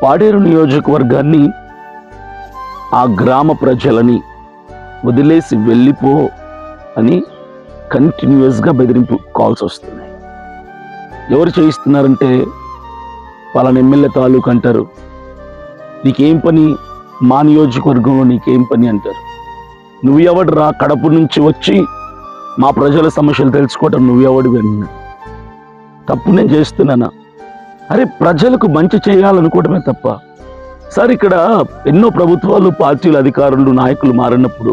పాడేరు నియోజకవర్గాన్ని, ఆ గ్రామ ప్రజలని వదిలేసి వెళ్ళిపో అని కంటిన్యూస్గా బెదిరింపు కాల్స్ వస్తున్నాయి. ఎవరు చేయిస్తున్నారంటే వాళ్ళని ఎమ్మెల్యే తాలూకు అంటారు. నీకేం పని, మా నియోజకవర్గంలో నీకేం పని అంటారు. నువ్వు ఎవడు రా, కడప నుంచి వచ్చి మా ప్రజల సమస్యలు తెలుసుకోవటం నువ్వెవడు అన్నా. తప్పు నేను చేస్తున్నానా? అరే, ప్రజలకు మంచి చేయాలనుకోవడమే తప్ప. సార్, ఇక్కడ ఎన్నో ప్రభుత్వాలు, పార్టీలు, అధికారులు, నాయకులు మారినప్పుడు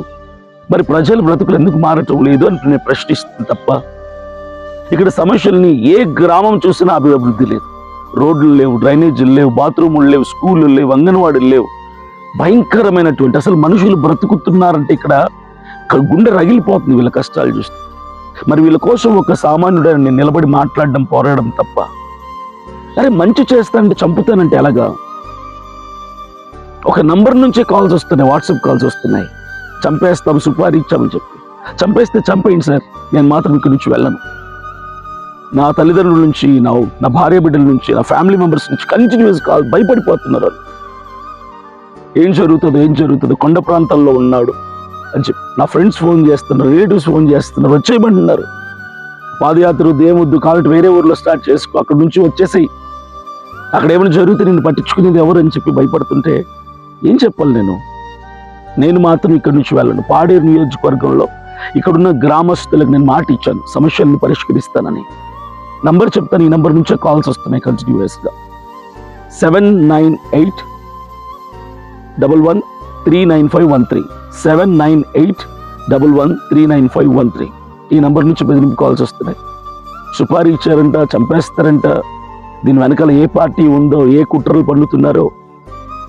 మరి ప్రజల బ్రతుకులు ఎందుకు మారటం లేదు అని నేను ప్రశ్నిస్తుంది తప్ప. ఇక్కడ సమస్యల్ని ఏ గ్రామం చూసినా అభివృద్ధి లేదు. రోడ్లు లేవు, డ్రైనేజీలు లేవు, బాత్రూములు లేవు, స్కూళ్ళు లేవు, అంగన్వాడీలు లేవు. భయంకరమైనటువంటి, అసలు మనుషులు బ్రతుకుతున్నారంటే ఇక్కడ గుండె రగిలిపోతుంది వీళ్ళ కష్టాలు చూస్తే. మరి వీళ్ళ కోసం ఒక సామాన్యుడు నేను నిలబడి మాట్లాడడం, పోరాడడం తప్ప. అరే, మంచి చేస్తానంటే చంపుతానంటే ఎలాగా? ఒక నంబర్ నుంచే కాల్స్ వస్తున్నాయి, వాట్సాప్ కాల్స్ వస్తున్నాయి. చంపేస్తాం, సుపారీ ఇచ్చామని చెప్పి. చంపేస్తే చంపేయండి సార్, నేను మాత్రం ఇక్కడి నుంచి వెళ్ళను. నా తల్లిదండ్రుల నుంచి, నా భార్య బిడ్డల నుంచి, నా ఫ్యామిలీ మెంబర్స్ నుంచి కంటిన్యూస్ కాల్, భయపడిపోతున్నారు. ఏం జరుగుతుందో, కొండ ప్రాంతాల్లో ఉన్నాడు అని చెప్పి నా ఫ్రెండ్స్ ఫోన్ చేస్తున్నారు, రిలేటివ్స్ ఫోన్ చేస్తున్నారు, వచ్చేయమంటున్నారు. పాదయాత్ర దేవద్దు, కాబట్టి వేరే ఊర్లో స్టార్ట్ చేసుకో, అక్కడ నుంచి వచ్చేసి అక్కడ ఏమైనా జరిగితే నిన్ను పట్టించుకునేది ఎవరు అని చెప్పి భయపడుతుంటే ఏం చెప్పాలి నేను మాత్రం ఇక్కడి నుంచి వెళ్ళను. పాడేరు నియోజకవర్గంలో ఇక్కడున్న గ్రామస్తులకు నేను మాట ఇచ్చాను, సమస్యలను పరిష్కరిస్తానని. నంబర్ చెప్తాను, ఈ నంబర్ నుంచే కాల్స్ వస్తున్నాయి కంటిన్యూస్గా. 7981139513 7981139513 ఈ నంబర్ నుంచి బెదిరింపు కాల్స్ వస్తున్నాయి. సుపారీ ఇచ్చారంట, చంపేస్తారంట. దీని వెనకాల ఏ పార్టీ ఉందో, ఏ కుట్రలు పన్నుతున్నారో.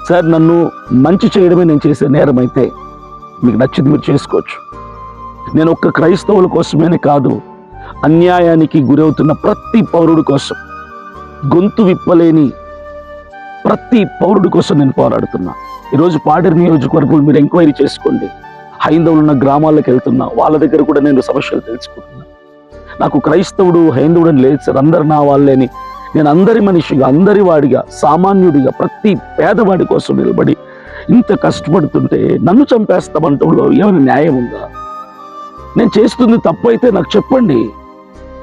సార్, నన్ను మంచి చేయడమే నేను చేసే నేరం అయితే మీకు నచ్చింది మీరు చేసుకోవచ్చు. నేను ఒక్క క్రైస్తవుల కోసమేనే కాదు, అన్యాయానికి గురవుతున్న ప్రతి పౌరుడి కోసం, గొంతు విప్పలేని ప్రతి పౌరుడి కోసం నేను పోరాడుతున్నా. ఈరోజు పాడేరు నియోజకవర్గంలో మీరు ఎంక్వైరీ చేసుకోండి. హైందవులు ఉన్న గ్రామాలకు వెళ్తున్నా, వాళ్ళ దగ్గర కూడా నేను సమస్యలు తెలుసుకుంటున్నా. నాకు క్రైస్తవుడు, హైందవుడు అని లేదు సార్, అందరు నా వాళ్ళని. నేను అందరి మనిషిగా, అందరి వాడిగా, సామాన్యుడిగా, ప్రతి పేదవాడి కోసం నిలబడి ఇంత కష్టపడుతుంటే నన్ను చంపేస్తామంటంలో ఏమైనా న్యాయం ఉందా? నేను చేస్తుంది తప్పు అయితే నాకు చెప్పండి.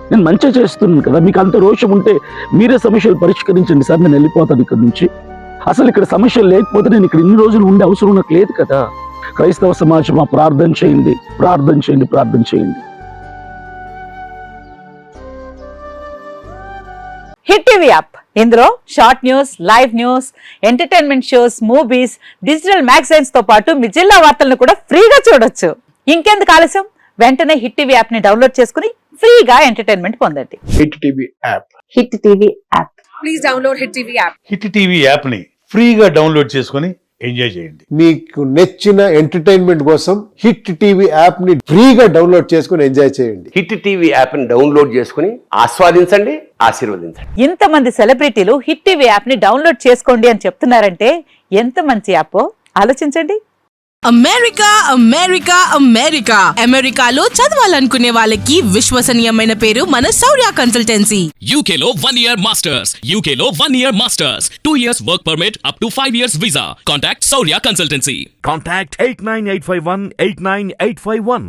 నేను మంచిగా చేస్తున్నాను కదా. మీకు అంత రోషం ఉంటే మీరే సమస్యలు పరిష్కరించండి సార్, నేను వెళ్ళిపోతాను ఇక్కడ నుంచి. అసలు ఇక్కడ సమస్యలు లేకపోతే నేను ఇక్కడ ఇన్ని రోజులు ఉండే అవసరం నాకు లేదు కదా. క్రైస్తవ సమాజం, ప్రార్థన చేయండి. హిట్ టీవీ యాప్, ఇందులో short news, live news, entertainment shows, movies, digital magazines తో పాటు మీ జిల్లా వార్తలను కూడా ఫ్రీగా చూడొచ్చు. ఇంకెందుకు ఆలస్యం, వెంటనే హిట్ టీవీ యాప్ ని డౌన్లోడ్ చేసుకుని ఫ్రీగా ఎంటర్టైన్మెంట్ పొందండి. Hit TV app. Hit TV app. Please download hit TV app. Hit TV app ని ఫ్రీగా డౌన్లోడ్ చేసుకుని ఎంజాయ్ చేయండి. మీకు నచ్చిన ఎంటర్టైన్మెంట్ కోసం హిట్ టీవీ యాప్ ని ఫ్రీగా డౌన్లోడ్ చేసుకుని ఎంజాయ్ చేయండి. హిట్ టీవీ యాప్ ని డౌన్లోడ్ చేసుకుని ఆస్వాదించండి, ఆశీర్వదించండి. ఇంతమంది సెలబ్రిటీలు హిట్ టీవీ యాప్ ని డౌన్లోడ్ చేసుకోండి అని చెప్తున్నారంటే ఎంత మంచి యాప్ ఆలోచించండి. అమెరికా అమెరికాలో చదవాలనుకునే వాళ్ళకి విశ్వసనీయమైన పేరు మన శౌర్య కన్సల్టెన్సీ. UK లో 1 year masters, UK లో 1 year masters, 2 years work permit up to 5 years visa. Contact Shaurya Consultancy. Contact 89851 89851.